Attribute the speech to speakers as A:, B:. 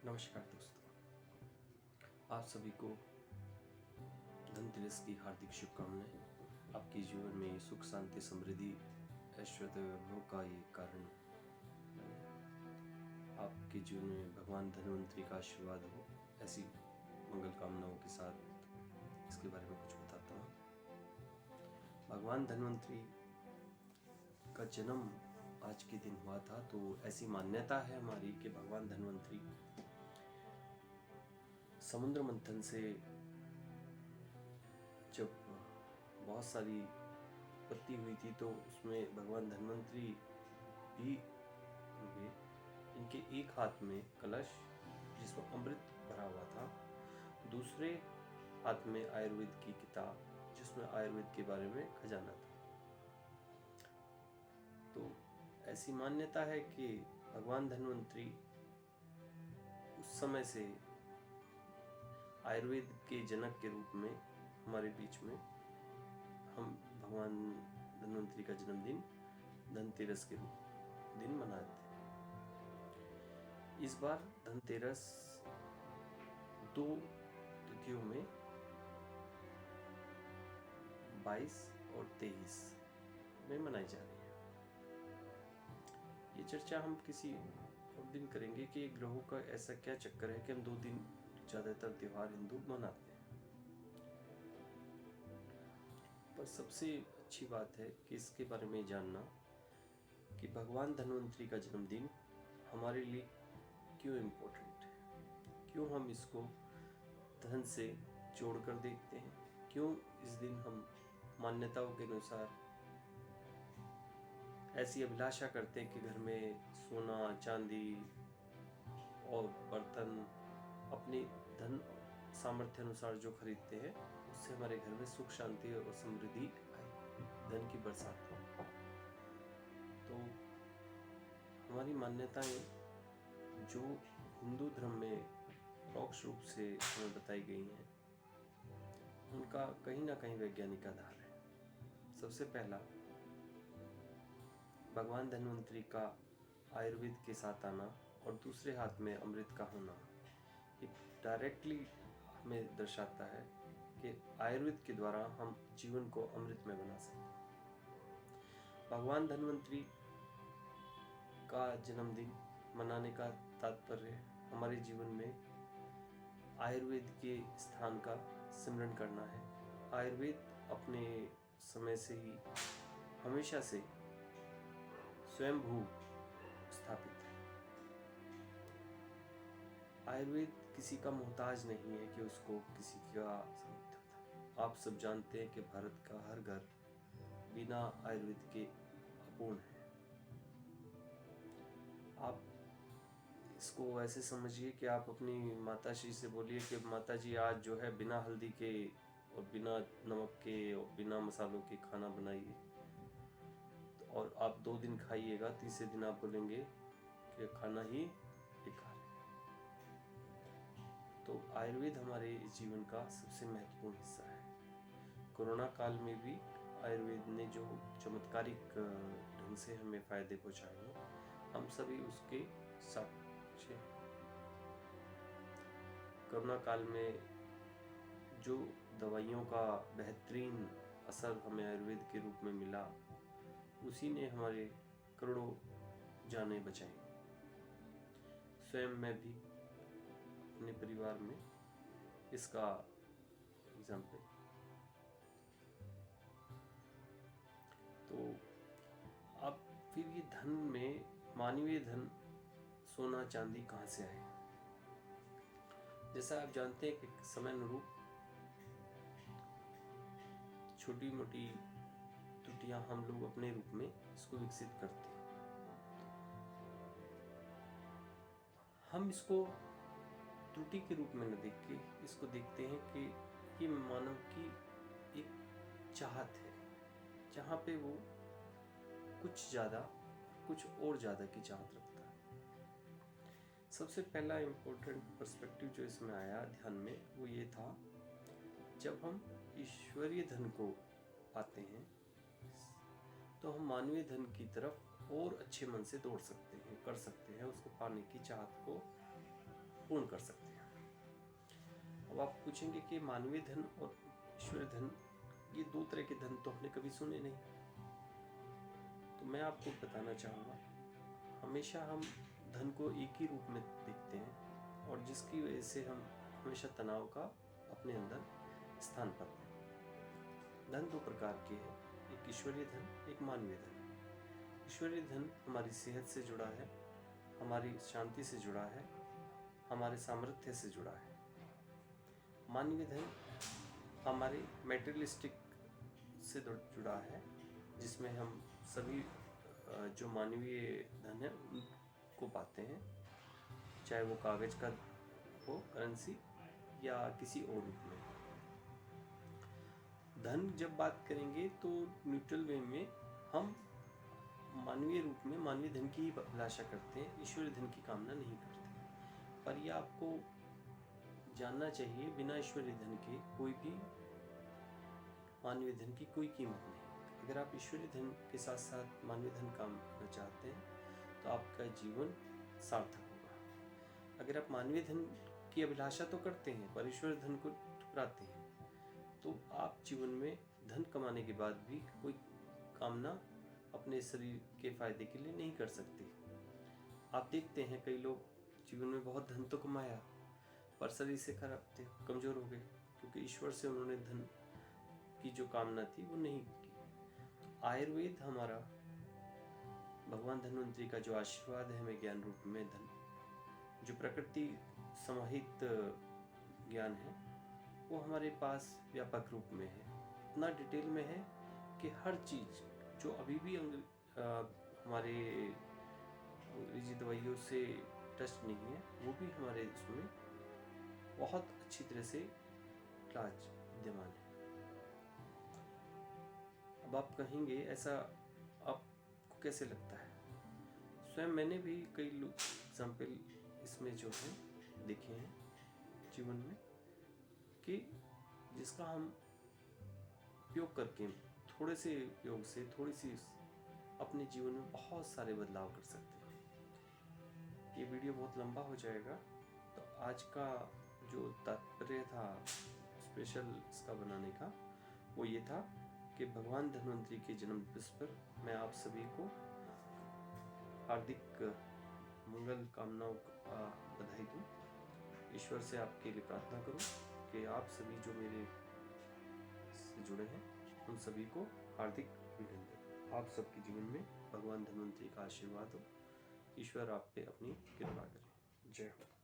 A: नमस्कार दोस्तों, आप सभी को धनतेरस की हार्दिक शुभकामनाएं। आपके जीवन में सुख शांति समृद्धि ऐश्वर्य वैभव का ये कारण बने। आपके जीवन में भगवान धन्वंतरी का आशीर्वाद हो, ऐसी मंगल कामनाओं के साथ इसके बारे में कुछ बताता हूँ। भगवान धन्वंतरी का जन्म आज के दिन हुआ था, तो ऐसी मान्यता है हमारी कि भगवान धन्वंतरी समुद्र मंथन से जब बहुत सारी उत्पत्ति हुई थी तो उसमें भगवान धन्वंतरी भी हुए। इनके एक हाथ में कलश जिसमें अमृत भरा हुआ था, दूसरे हाथ में आयुर्वेद की किताब जिसमें आयुर्वेद के बारे में खजाना था। तो ऐसी मान्यता है कि भगवान धन्वंतरी उस समय से आयुर्वेद के जनक के रूप में हमारे बीच में हम भगवान धन्वंतरी का जन्मदिन धनतेरस के रूप दिन मनाते हैं। इस बार धनतेरस 2 तिथियों में 22 और 23 में मनाई जा रही है। ये चर्चा हम किसी और दिन करेंगे कि ग्रहों का ऐसा क्या चक्कर है कि हम 2 दिन ज्यादातर त्योहार हिंदू मनाते हैं। पर सबसे अच्छी बात है कि इसके बारे में जानना कि भगवान धन्वंतरी का जन्मदिन हमारे लिए क्यों इम्पोर्टेंट है, क्यों हम इसको धन से जोड़कर देखते हैं, क्यों इस दिन हम मान्यताओं के अनुसार ऐसी अभिलाषा करते हैं कि घर में सोना चांदी और बर्तन अपने धन सामर्थ्य अनुसार जो खरीदते हैं उससे हमारे घर में सुख शांति और समृद्धि आए, धन की बरसात हो। तो हमारी मान्यताएं जो हिंदू धर्म में परोक्ष रूप से हमें बताई गई हैं, उनका कहीं ना कहीं वैज्ञानिक आधार है। सबसे पहला, भगवान धन्वंतरी का आयुर्वेद के साथ आना और दूसरे हाथ में अमृत का होना, ये डायरेक्टली हमें दर्शाता है कि आयुर्वेद के द्वारा हम जीवन को अमृत में बना सकते हैं। भगवान धन्वंतरी का जन्मदिन मनाने का तात्पर्य हमारे जीवन में आयुर्वेद के स्थान का सिमरन करना है। आयुर्वेद अपने समय से ही हमेशा से स्वयंभू स्थापित है। आयुर्वेद किसी का मोहताज नहीं है कि उसको किसी का सामर्थ्य था। आप सब जानते हैं कि भारत का हर घर बिना आयुर्वेद के अपूर्ण है। आप इसको ऐसे समझिए कि आप अपनी माताश्री से बोलिए कि माताजी आज जो है बिना हल्दी के और बिना नमक के और बिना मसालों के खाना बनाइए, और आप 2 दिन खाइएगा, तीसरे दिन आप बोलेंगे कि खाना ही बेकार है। तो आयुर्वेद हमारे जीवन का सबसे महत्वपूर्ण हिस्सा है। कोरोना काल में भी आयुर्वेद ने जो चमत्कारिक ढंग से हमें फायदे पहुंचाए हैं, हम सभी उसके साक्षी हैं। कोरोना काल में जो दवाइयों का बेहतरीन असर हमें आयुर्वेद के रूप में मिला, उसी ने हमारे करोड़ों जानें बचाई। स्वयं मैं भी अपने परिवार में इसका एग्जाम्पल। तो अब फिर ये धन में मानवीय धन सोना चांदी कहाँ से आए? जैसा आप जानते हैं कि समय अनुरूप छोटी मोटी त्रुटियां हम लोग अपने रूप में इसको विकसित करते हैं। हम इसको त्रुटि के रूप में न देख के इसको देखते हैं कि ये मानव की एक चाहत है, जहाँ पे वो कुछ ज़्यादा कुछ और ज़्यादा की चाहत रखता है। सबसे पहला इम्पोर्टेंट पर्सपेक्टिव जो इसमें आया ध्यान में, वो ये था, जब हम ईश्वरीय धन को पाते हैं तो हम मानवीय धन की तरफ और अच्छे मन से दौड़ सकते हैं, कर सकते हैं, उसको पाने की चाहत को पूर्ण कर सकते हैं। अब आप पूछेंगे कि मानवीय धन और ईश्वरीय धन, ये दो तरह के धन तो हमने कभी सुने नहीं। तो मैं आपको बताना चाहूँगा, हमेशा हम धन को एक ही रूप में देखते हैं और जिसकी वजह से हम हमेशा तनाव का अपने अंदर स्थान पाते हैं। धन दो प्रकार के हैं, एक ईश्वरीय धन, एक मानवीय धन। ईश्वरीय धन हमारी सेहत से जुड़ा है, हमारी शांति से जुड़ा है, हमारे सामर्थ्य से जुड़ा है। मानवीय धन हमारे मेटेरियलिस्टिक से जुड़ा है, जिसमें हम सभी जो मानवीय धन है उनको पाते हैं, चाहे वो कागज का हो, करेंसी, या किसी और रूप में। धन जब बात करेंगे तो न्यूट्रल वे में हम मानवीय रूप में मानवीय धन की ही अभिलाषा करते हैं, ईश्वरीय धन की कामना नहीं करते। पर यह आपको जानना चाहिए, बिना ईश्वरीय धन के कोई भी मानवीय धन की कोई कीमत नहीं। अगर आप ईश्वरीय धन के साथ साथ मानवीय धन कमाना चाहते हैं तो आपका जीवन सार्थक होगा। अगर आप मानवीय धन की अभिलाषा तो करते हैं पर ईश्वरीय धन को ठुकराते हैं, तो आप जीवन में धन कमाने के बाद भी कोई कामना अपने शरीर के फायदे के लिए नहीं कर सकते। आप देखते हैं कई लोग जीवन में बहुत धन तो कमाया पर शरीर से खराब थे, कमजोर हो गए, क्योंकि ईश्वर से उन्होंने धन की जो कामना थी वो नहीं की। तो आयुर्वेद हमारा, भगवान धन्वंतरी का जो आशीर्वाद है हमें ज्ञान रूप में धन, जो प्रकृति समाहित ज्ञान है, वो हमारे पास व्यापक रूप में है, इतना डिटेल में है कि हर चीज़ जो अभी भी हमारे अंग्रेजी दवाइयों से टच नहीं है, वो भी हमारे इसमें बहुत अच्छी तरह से इलाज विद्यमान है। अब आप कहेंगे ऐसा आपको कैसे लगता है? स्वयं मैंने भी कई एग्जाम्पल इसमें जो है देखे हैं जीवन में, कि जिसका हम उपयोग करके, थोड़े से उपयोग से, थोड़ी सी अपने जीवन में बहुत सारे बदलाव कर सकते हैं। ये वीडियो बहुत लंबा हो जाएगा, तो आज का जो तात्पर्य था स्पेशल इसका बनाने का, वो ये था कि भगवान धन्वंतरी के जन्म दिवस पर मैं आप सभी को हार्दिक मंगल कामनाओं का बधाई दूँ। ईश्वर से आपके लिए प्रार्थना करूँ कि आप सभी जो मेरे से जुड़े हैं उन सभी को हार्दिक अभिनंदन। आप सबके जीवन में भगवान धन्वंतरी का आशीर्वाद हो, ईश्वर आप पे अपनी कृपा करें। जय हो।